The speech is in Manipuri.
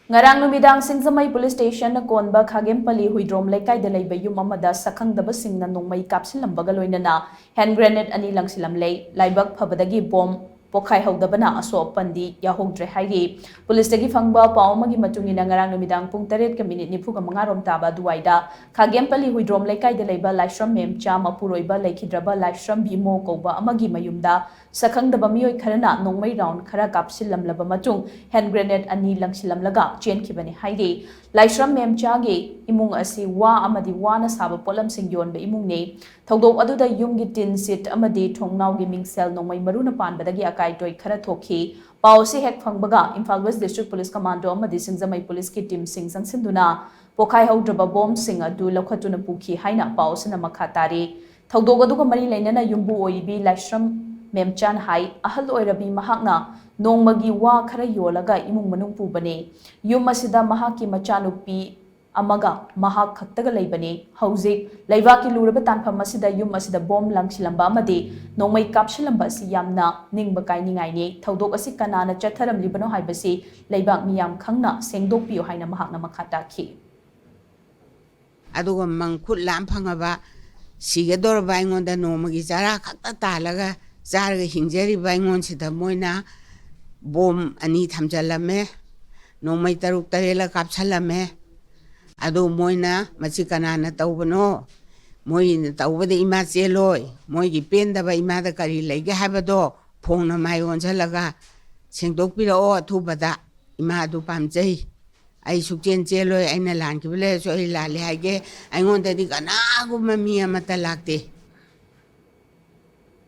Ngarang numidang Singzamai Police Station na konba Khagempalli Huidrom Leikai Da Leiba yum Amada Shakhangdaba Shingna Nongmei Kapshillampaga LOINANA hand grenade ani LANGSHILLAMLE laibak phabadagi bomb pokhai hogdabana aso pandi yahogdre hairi police dagi phangba pawmagi matungina ngarang numidang pung 8:45 rom taba duwaida Khagempalli Huidrom Leikai Da Leiba laishram memcha mapuroiba laikhidraba laishram bimo koba amagi mayumda Shakhangdaba miyoi kharana Nongmei round khara kapsillamlaba matung hand grenade ani LANGSHILLAMLAGA chenkibani hairi laishram memcha ge imung asi wa amadi wana saba polam sing yonba imungni thodok aduda yumgi tin sit amadi thongnau gi mingsel Nongmei maruna panbadagi akai toy khara thokhi pawsi hek phangbaga Imphal West District Police Commando amadi Singzamai Police ki team sing sangsinduna pokhai haudraba bomb sing adu lokhatuna pukhi haina pawsina makha tari thodok aduga mari leinana yumbu oibi laishram memchan hai ahal oirabi mahakna nongmagi wa khara yolaga imung manung pubane yum asida mahaki machanupi amaga mahak khaktaga leibane hauzik leibaki luraba tanpham asida yum asida bom langshilamba amadi nongmei kapshilamba si yamna ningba kainingai ne thodok asi kanana chatharam libano haibasi leibak miyam khangna sengdokpiyo haina mahakna makhata khi aduga mangkhut lam phangaba sigador baingonda nomagi jara khakta talaga Zaraga hingjari baingon sida moina bom ani thamjallame Nongmei taruk tarela kapshallame adu moina machi kanana tawbano moina tawbade ima cheloi moigi pendaba imada kari leige habado phongna mayon jalaga sengdokpira o athubada ima adu pamjai ai sukchen cheloi aina lankibele so ai lale haige aingon dadi kana gumma mi amata lakte